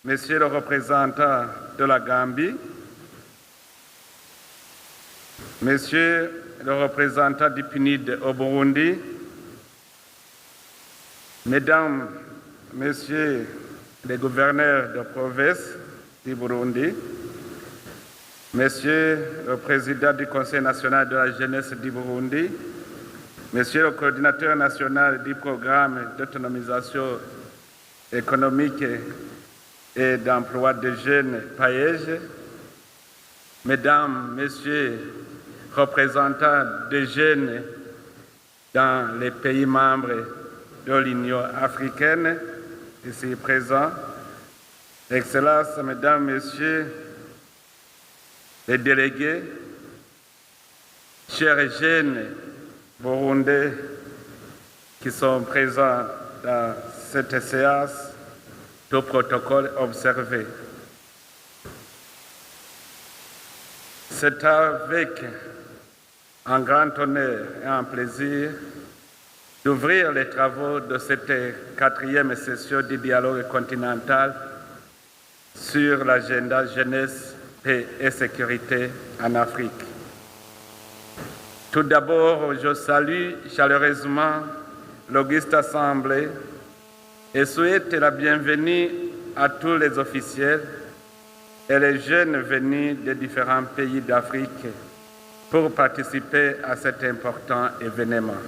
Monsieur le représentant de la Gambie, Monsieur le représentant du PNUD au Burundi, Mesdames, Messieurs les gouverneurs de province du Burundi, Monsieur le président du Conseil national de la jeunesse du Burundi, Monsieur le coordinateur national du programme d'autonomisation économique et d'emploi des jeunes PAEJ, Mesdames, Messieurs, représentants des jeunes dans les pays membres de l'Union africaine, ici présents, Excellences, Mesdames, Messieurs, les délégués, chers jeunes burundais qui sont présents dans cette séance, tout protocole observé. C'est avec un grand honneur et un plaisir d'ouvrir les travaux de cette 4e session du dialogue continental sur l'agenda jeunesse, paix et sécurité en Afrique. Tout d'abord, je salue chaleureusement l'auguste assemblée et souhaite la bienvenue à tous les officiels et les jeunes venus des différents pays d'Afrique pour participer à cet important événement.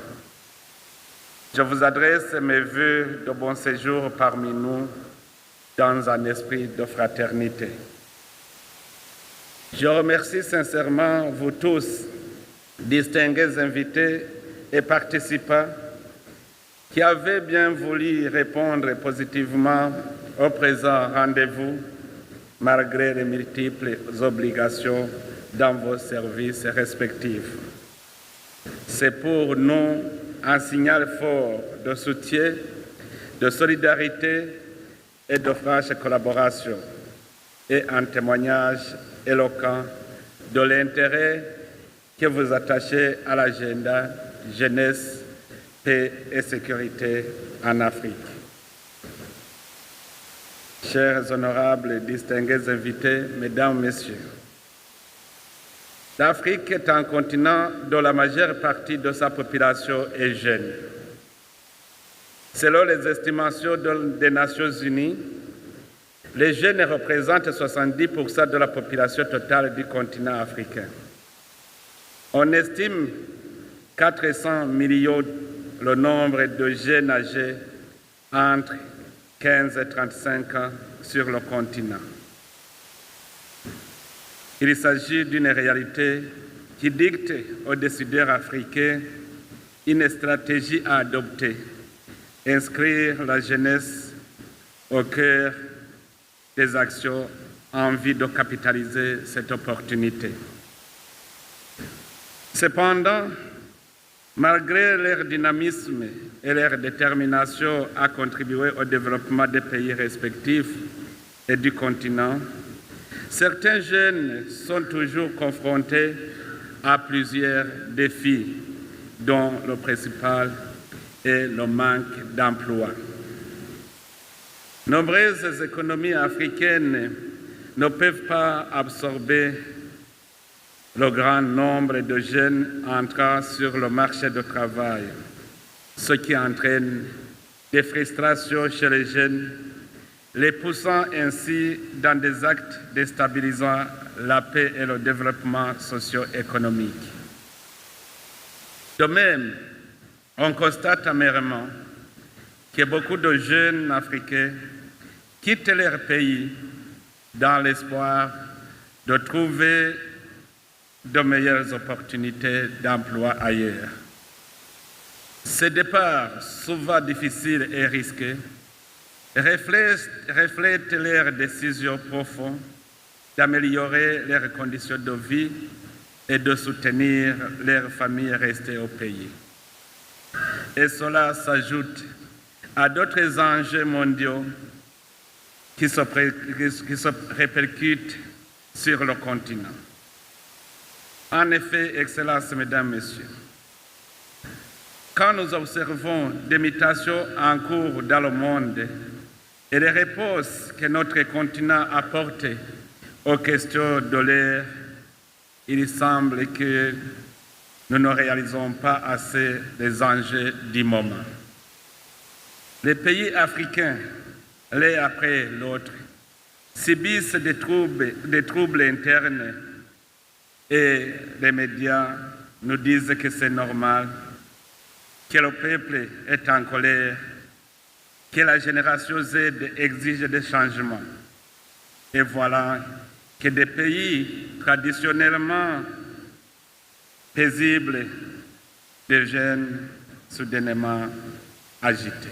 Je vous adresse mes vœux de bon séjour parmi nous dans un esprit de fraternité. Je remercie sincèrement vous tous, distingués invités et participants, qui avez bien voulu répondre positivement au présent rendez-vous, malgré les multiples obligations dans vos services respectifs. C'est pour nous un signal fort de soutien, de solidarité et de franche collaboration, et un témoignage éloquent de l'intérêt que vous attachez à l'agenda jeunesse, paix et sécurité en Afrique. Chers honorables, distingués invités, Mesdames, Messieurs, l'Afrique est un continent dont la majeure partie de sa population est jeune. Selon les estimations des Nations Unies, les jeunes représentent 70% de la population totale du continent africain. On estime 400 millions le nombre de jeunes âgés entre 15 et 35 ans sur le continent. Il s'agit d'une réalité qui dicte aux décideurs africains une stratégie à adopter, inscrire la jeunesse au cœur des actions en vue de capitaliser cette opportunité. Cependant, malgré leur dynamisme et leur détermination à contribuer au développement des pays respectifs et du continent, certains jeunes sont toujours confrontés à plusieurs défis, dont le principal est le manque d'emploi. Nombreuses économies africaines ne peuvent pas absorber le grand nombre de jeunes entrant sur le marché du travail, ce qui entraîne des frustrations chez les jeunes, les poussant ainsi dans des actes déstabilisant la paix et le développement socio-économique. De même, on constate amèrement que beaucoup de jeunes Africains quittent leur pays dans l'espoir de trouver de meilleures opportunités d'emploi ailleurs. Ces départs, souvent difficiles et risqués, reflètent leur décision profonde d'améliorer leurs conditions de vie et de soutenir leurs familles restées au pays. Et cela s'ajoute à d'autres enjeux mondiaux qui se répercutent sur le continent. En effet, Excellences, Mesdames, Messieurs, quand nous observons des mutations en cours dans le monde et les réponses que notre continent apporte aux questions de l'ère, il semble que nous ne réalisons pas assez les enjeux du moment. Les pays africains, l'un après l'autre, subissent des troubles internes et les médias nous disent que c'est normal, que le peuple est en colère, que la génération Z exige des changements. Et voilà que des pays traditionnellement paisibles deviennent soudainement agités.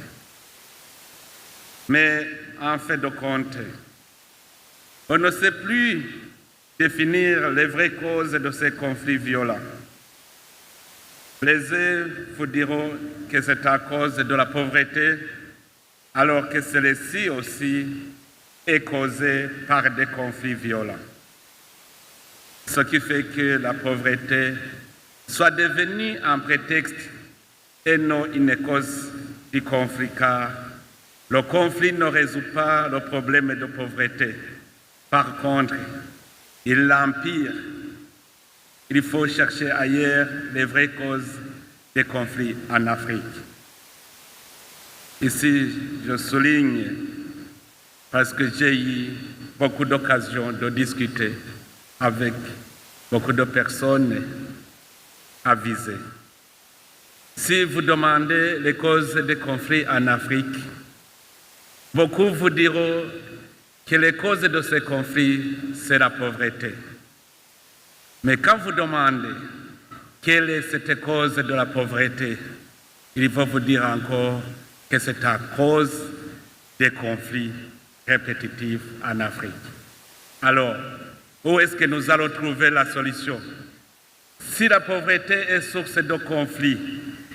Mais en fait de compte, on ne sait plus définir les vraies causes de ces conflits violents. Les uns vous diront que c'est à cause de la pauvreté, alors que celle-ci aussi est causée par des conflits violents. Ce qui fait que la pauvreté soit devenue un prétexte et non une cause du conflit, car le conflit ne résout pas le problème de pauvreté. Par contre, il l'empire. Il faut chercher ailleurs les vraies causes des conflits en Afrique. Ici, je souligne, parce que j'ai eu beaucoup d'occasions de discuter avec beaucoup de personnes avisées. Si vous demandez les causes des conflits en Afrique, beaucoup vous diront que les causes de ces conflits, c'est la pauvreté. Mais quand vous demandez quelle est cette cause de la pauvreté, il faut vous dire encore que c'est à cause des conflits répétitifs en Afrique. Alors, où est-ce que nous allons trouver la solution? Si la pauvreté est source de conflit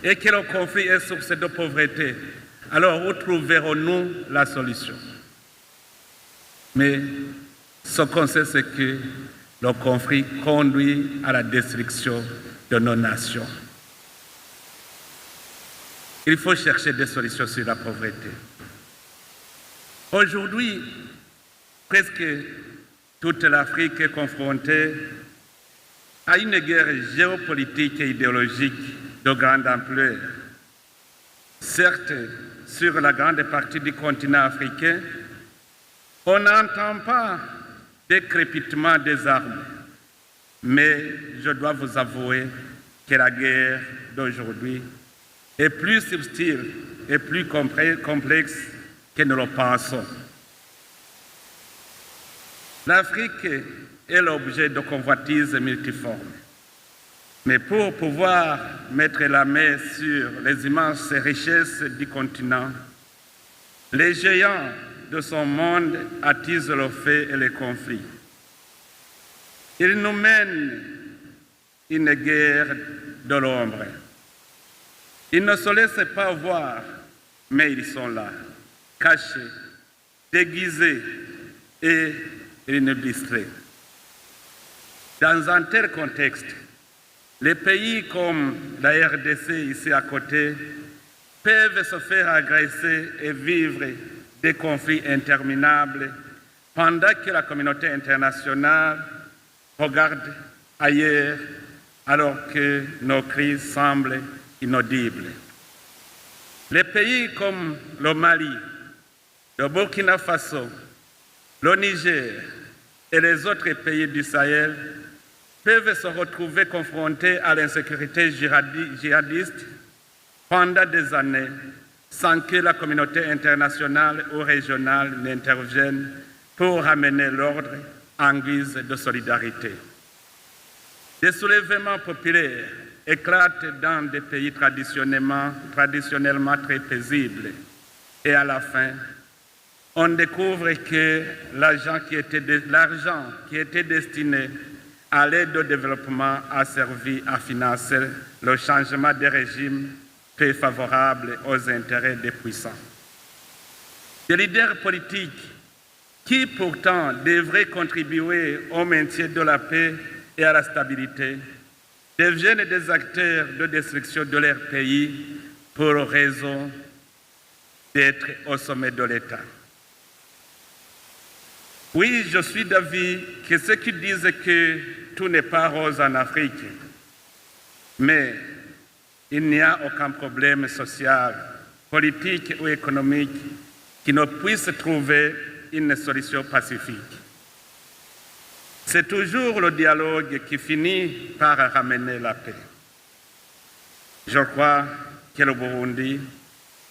et que le conflit est source de pauvreté, alors où trouverons-nous la solution? Mais ce qu'on sait, c'est que le conflit conduit à la destruction de nos nations. Il faut chercher des solutions sur la pauvreté. Aujourd'hui, presque toute l'Afrique est confrontée à une guerre géopolitique et idéologique de grande ampleur. Certes, sur la grande partie du continent africain, on n'entend pas des crépitements des armes, mais je dois vous avouer que la guerre d'aujourd'hui est plus subtile et plus complexe que nous le pensons. L'Afrique est l'objet de convoitises multiformes. Mais pour pouvoir mettre la main sur les immenses richesses du continent, les géants de son monde attisent le feu et les conflits. Ils nous mènent une guerre de l'ombre. Ils ne se laissent pas voir, mais ils sont là, cachés, déguisés et ils nous distraient. Dans un tel contexte, les pays comme la RDC ici à côté peuvent se faire agresser et vivre des conflits interminables pendant que la communauté internationale regarde ailleurs alors que nos cris semblent inaudibles. Les pays comme le Mali, le Burkina Faso, le Niger et les autres pays du Sahel peuvent se retrouver confrontés à l'insécurité djihadiste pendant des années sans que la communauté internationale ou régionale n'intervienne pour ramener l'ordre en guise de solidarité. Des soulèvements populaires éclatent dans des pays traditionnellement très paisibles et à la fin, on découvre que l'argent qui était destiné à l'aide au développement a servi à financer le changement des régimes peu favorables aux intérêts des puissants. Des leaders politiques qui pourtant devraient contribuer au maintien de la paix et à la stabilité deviennent des acteurs de destruction de leur pays pour raison d'être au sommet de l'État. Oui, je suis d'avis que ceux qui disent que tout n'est pas rose en Afrique, mais il n'y a aucun problème social, politique ou économique qui ne puisse trouver une solution pacifique. C'est toujours le dialogue qui finit par ramener la paix. Je crois que le Burundi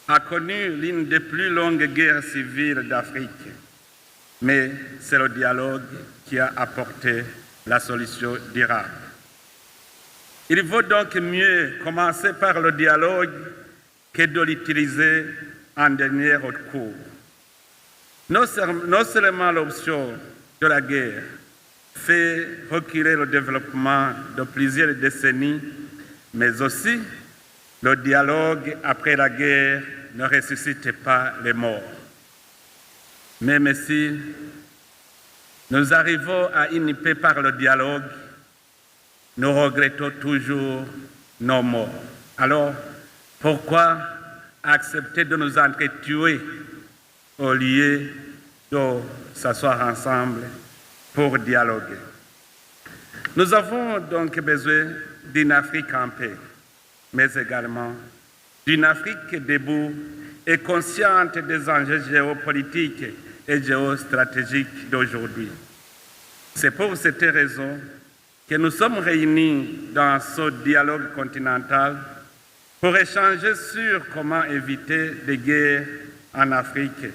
a connu l'une des plus longues guerres civiles d'Afrique, mais c'est le dialogue qui a apporté la solution durable. Il vaut donc mieux commencer par le dialogue que de l'utiliser en dernier recours. Non seulement l'option de la guerre fait reculer le développement de plusieurs décennies, mais aussi le dialogue après la guerre ne ressuscite pas les morts. Même si nous arrivons à une paix par le dialogue, nous regrettons toujours nos morts. Alors, pourquoi accepter de nous entretuer au lieu de s'asseoir ensemble pour dialoguer? Nous avons donc besoin d'une Afrique en paix, mais également d'une Afrique debout et consciente des enjeux géopolitiques et géostratégiques d'aujourd'hui. C'est pour cette raison que nous sommes réunis dans ce dialogue continental pour échanger sur comment éviter des guerres en Afrique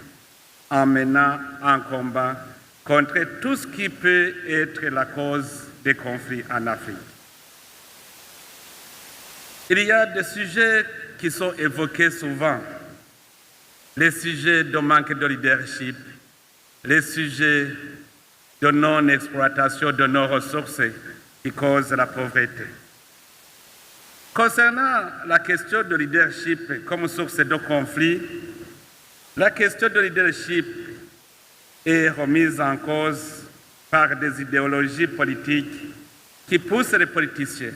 en menant un combat contre tout ce qui peut être la cause des conflits en Afrique. Il y a des sujets qui sont évoqués souvent, les sujets de manque de leadership, les sujets de non-exploitation de nos ressources qui causent la pauvreté. Concernant la question de leadership comme source de conflit, la question de leadership est remise en cause par des idéologies politiques qui poussent les politiciens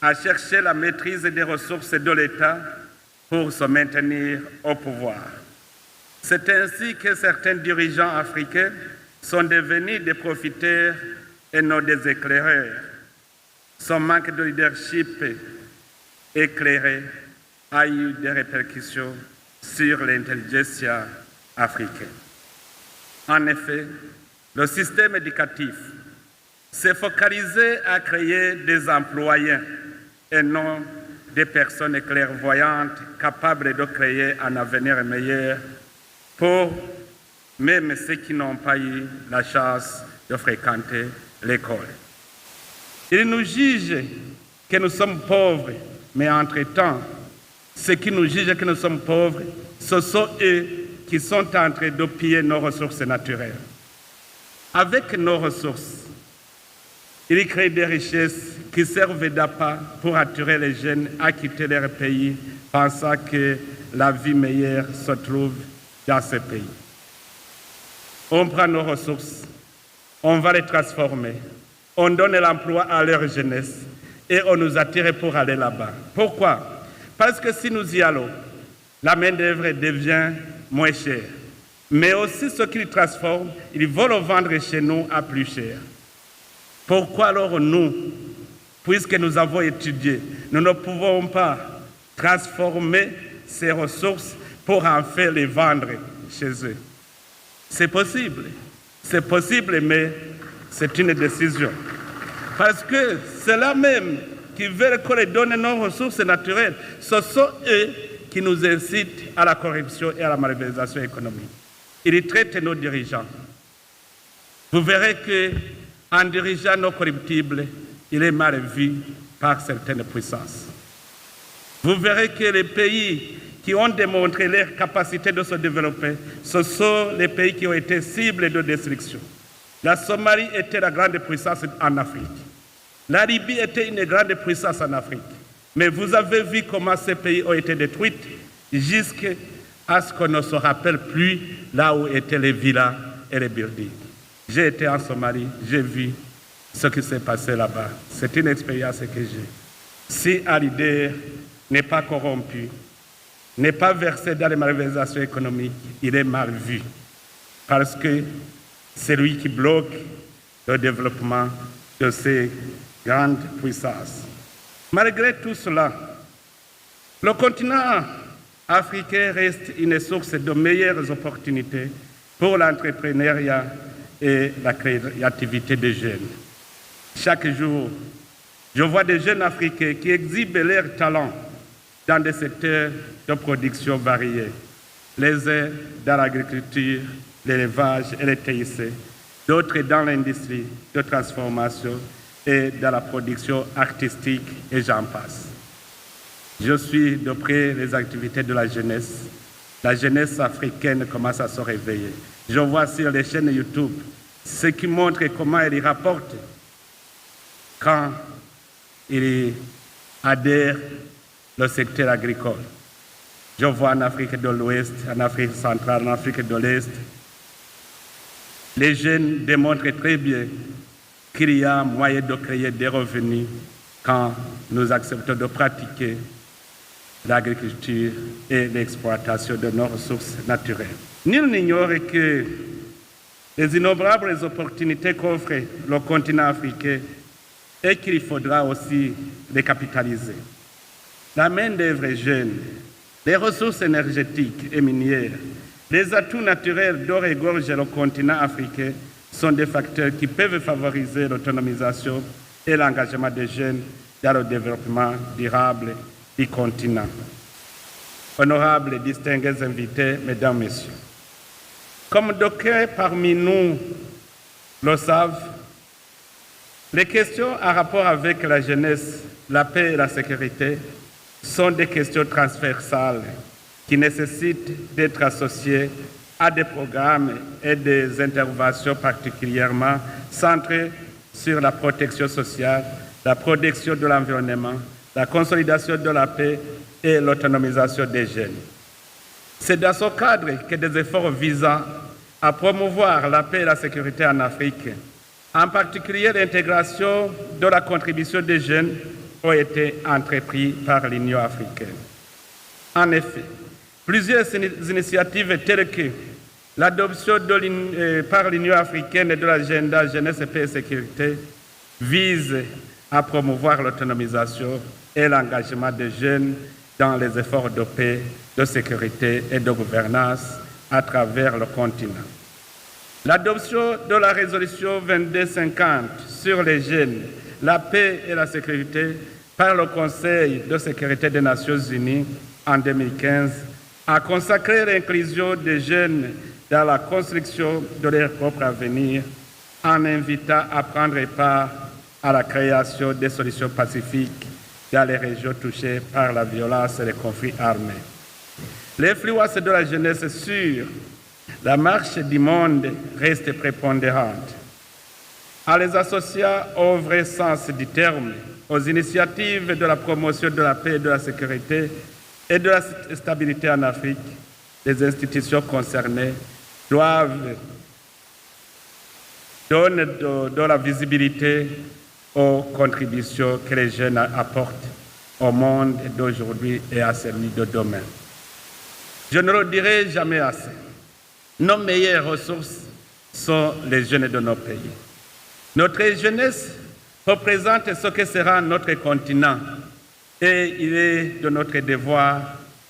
à chercher la maîtrise des ressources de l'État pour se maintenir au pouvoir. C'est ainsi que certains dirigeants africains sont devenus des profiteurs et non des éclaireurs. Son manque de leadership éclairé a eu des répercussions sur l'intelligentsia africaine. En effet, le système éducatif s'est focalisé à créer des employés et non des personnes clairvoyantes capables de créer un avenir meilleur pour même ceux qui n'ont pas eu la chance de fréquenter l'école. Ils nous jugent que nous sommes pauvres, mais entre-temps, ceux qui nous jugent que nous sommes pauvres, ce sont eux qui sont en train de piller nos ressources naturelles. Avec nos ressources, ils créent des richesses qui servent d'appât pour attirer les jeunes à quitter leur pays, pensant que la vie meilleure se trouve dans ce pays. On prend nos ressources, on va les transformer, on donne l'emploi à leur jeunesse et on nous attire pour aller là-bas. Pourquoi? Parce que si nous y allons, la main-d'œuvre devient moins chère. Mais aussi ceux qui le transforment, ils vont le vendre chez nous à plus cher. Pourquoi alors nous, puisque nous avons étudié, nous ne pouvons pas transformer ces ressources pour en faire les vendre chez eux? C'est possible, mais c'est une décision. Parce que c'est là même qui veulent qu'on les donne nos ressources naturelles. Ce sont eux qui nous incitent à la corruption et à la malversation économique. Ils traitent nos dirigeants. Vous verrez qu'un dirigeant non corruptible, il est mal vu par certaines puissances. Vous verrez que les pays qui ont démontré leur capacité de se développer, ce sont les pays qui ont été cibles de destruction. La Somalie était la grande puissance en Afrique. La Libye était une grande puissance en Afrique. Mais vous avez vu comment ces pays ont été détruits jusqu'à ce qu'on ne se rappelle plus là où étaient les villas et les buildings. J'ai été en Somalie, j'ai vu ce qui s'est passé là-bas. C'est une expérience que j'ai. Si un leader n'est pas corrompu, n'est pas versé dans les malversations économiques, il est mal vu. Parce que celui qui bloque le développement de ces grandes puissances. Malgré tout cela, le continent africain reste une source de meilleures opportunités pour l'entrepreneuriat et la créativité des jeunes. Chaque jour, je vois des jeunes Africains qui exhibent leurs talents dans des secteurs de production variés, les uns dans l'agriculture, l'élevage et le TIC, d'autres dans l'industrie de transformation et dans la production artistique et j'en passe. Je suis de près les activités de la jeunesse. La jeunesse africaine commence à se réveiller. Je vois sur les chaînes YouTube ce qui montre comment elle y rapporte quand il adhère au secteur agricole. Je vois en Afrique de l'Ouest, en Afrique centrale, en Afrique de l'Est, les jeunes démontrent très bien qu'il y a moyen de créer des revenus quand nous acceptons de pratiquer l'agriculture et l'exploitation de nos ressources naturelles. Nul n'ignore que les innombrables opportunités qu'offre le continent africain et qu'il faudra aussi les capitaliser. La main-d'œuvre est jeune, les ressources énergétiques et minières, les atouts naturels dont regorge le continent africain sont des facteurs qui peuvent favoriser l'autonomisation et l'engagement des jeunes dans le développement durable du continent. Honorables et distingués invités, mesdames, messieurs, comme d'aucuns parmi nous le savent, les questions en rapport avec la jeunesse, la paix et la sécurité sont des questions transversales qui nécessitent d'être associées à des programmes et des interventions particulièrement centrées sur la protection sociale, la protection de l'environnement, la consolidation de la paix et l'autonomisation des jeunes. C'est dans ce cadre que des efforts visant à promouvoir la paix et la sécurité en Afrique, en particulier l'intégration de la contribution des jeunes, ont été entrepris par l'Union africaine. En effet, plusieurs initiatives telles que l'adoption par l'Union africaine de l'agenda jeunesse, paix et sécurité visent à promouvoir l'autonomisation et l'engagement des jeunes dans les efforts de paix, de sécurité et de gouvernance à travers le continent. L'adoption de la résolution 2250 sur les jeunes, la paix et la sécurité par le Conseil de sécurité des Nations Unies en 2015 a consacré l'inclusion des jeunes dans la construction de leur propre avenir en invitant à prendre part à la création des solutions pacifiques dans les régions touchées par la violence et les conflits armés. L'influence de la jeunesse sur la marche du monde reste prépondérante. En les associant au vrai sens du terme, aux initiatives de la promotion de la paix et de la sécurité et de la stabilité en Afrique, les institutions concernées doivent donner de la visibilité aux contributions que les jeunes apportent au monde d'aujourd'hui et à celui de demain. Je ne le dirai jamais assez. Nos meilleures ressources sont les jeunes de nos pays. Notre jeunesse représente ce que sera notre continent et il est de notre devoir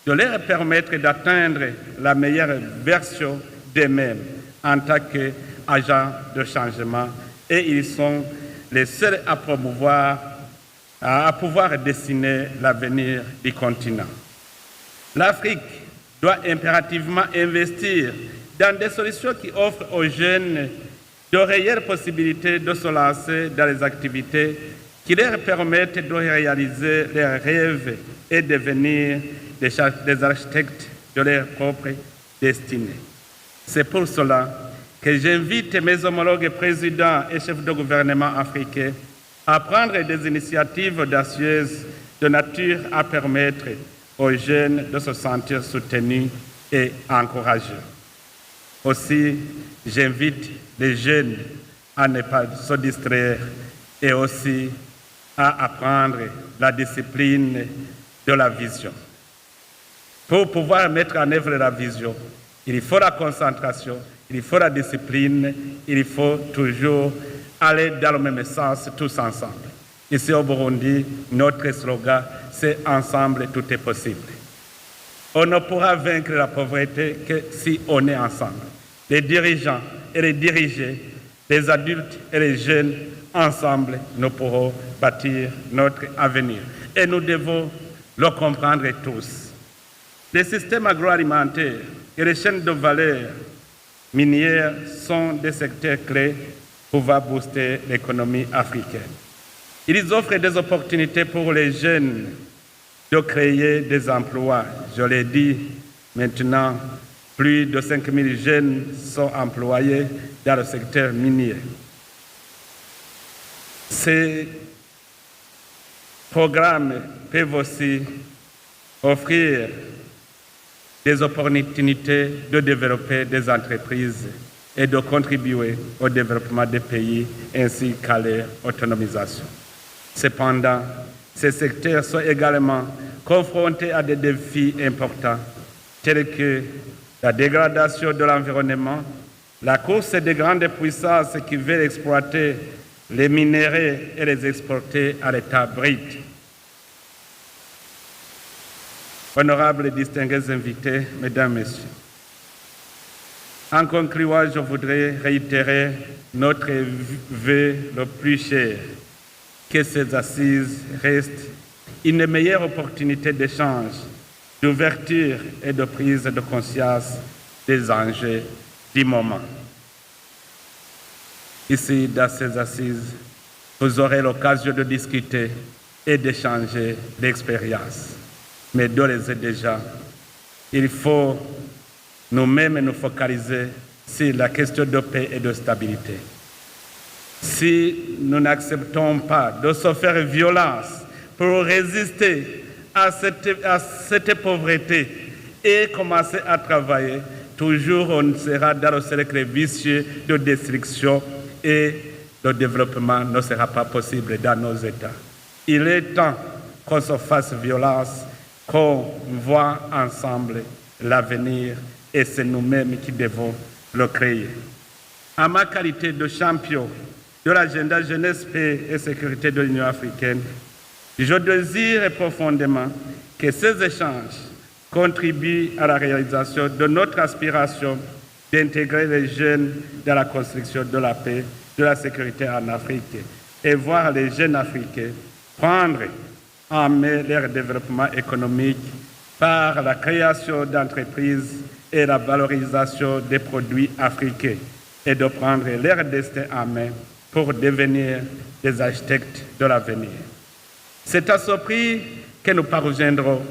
de leur permettre d'atteindre la meilleure version d'eux-mêmes en tant qu'agents de changement et ils sont les seuls à pouvoir dessiner l'avenir du continent. L'Afrique doit impérativement investir dans des solutions qui offrent aux jeunes de réelles possibilités de se lancer dans les activités qui leur permettent de réaliser leurs rêves et devenir des architectes de leur propre destinée. C'est pour cela que j'invite mes homologues présidents et chefs de gouvernement africains à prendre des initiatives audacieuses de nature à permettre aux jeunes de se sentir soutenus et encouragés. Aussi, j'invite les jeunes à ne pas se distraire et aussi à apprendre la discipline de la vision. Pour pouvoir mettre en œuvre la vision, il faut la concentration, il faut la discipline, il faut toujours aller dans le même sens tous ensemble. Ici au Burundi, notre slogan, c'est « Ensemble, tout est possible ». On ne pourra vaincre la pauvreté que si on est ensemble. Les dirigeants et les dirigés, les adultes et les jeunes, ensemble, nous pourrons bâtir notre avenir. Et nous devons le comprendre tous. Les systèmes agroalimentaires et les chaînes de valeur minières sont des secteurs clés pour booster l'économie africaine. Ils offrent des opportunités pour les jeunes de créer des emplois. Je l'ai dit, maintenant, plus de 5 000 jeunes sont employés dans le secteur minier. Ces programmes peuvent aussi offrir des opportunités de développer des entreprises et de contribuer au développement des pays ainsi qu'à leur autonomisation. Cependant, ces secteurs sont également confrontés à des défis importants tels que la dégradation de l'environnement, la course des grandes puissances qui veulent exploiter les minéraux et les exporter à l'état brut. Honorables et distingués invités, Mesdames, Messieurs, en concluant, je voudrais réitérer notre vœu le plus cher, que ces assises restent une meilleure opportunité d'échange, d'ouverture et de prise de conscience des enjeux du moment. Ici, dans ces assises, vous aurez l'occasion de discuter et d'échanger l'expérience. Mais d'ores et déjà, il faut nous-mêmes nous focaliser sur la question de paix et de stabilité. Si nous n'acceptons pas de se faire violence pour résister à cette pauvreté et commencer à travailler, toujours on sera dans le cercle vicieux de destruction et le développement ne sera pas possible dans nos États. Il est temps qu'on se fasse violence, qu'on voit ensemble l'avenir et c'est nous-mêmes qui devons le créer. En ma qualité de champion de l'agenda jeunesse, paix et sécurité de l'Union africaine, je désire profondément que ces échanges contribuent à la réalisation de notre aspiration d'intégrer les jeunes dans la construction de la paix, de la sécurité en Afrique et voir les jeunes africains prendre en main leur développement économique par la création d'entreprises et la valorisation des produits africains et de prendre leur destin en main pour devenir des architectes de l'avenir. C'est à ce prix que nous parviendrons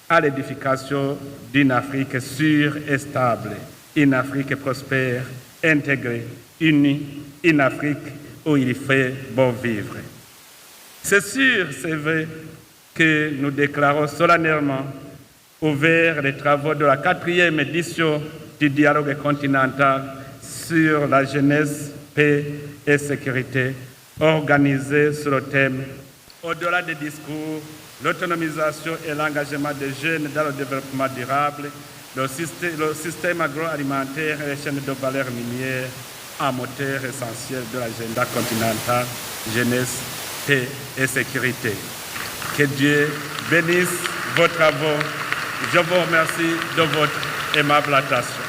à l'édification d'une Afrique sûre et stable, une Afrique prospère, intégrée, unie, une Afrique où il fait bon vivre. C'est sûr, c'est vrai, que nous déclarons solennellement ouverts les travaux de la 4e édition du dialogue continental sur la jeunesse, paix et sécurité, organisé sur le thème « Au-delà des discours, l'autonomisation et l'engagement des jeunes dans le développement durable, le système agroalimentaire et les chaînes de valeur minière, un moteur essentiel de l'agenda continental, jeunesse, paix et sécurité ». Que Dieu bénisse vos travaux. Je vous remercie de votre aimable attention.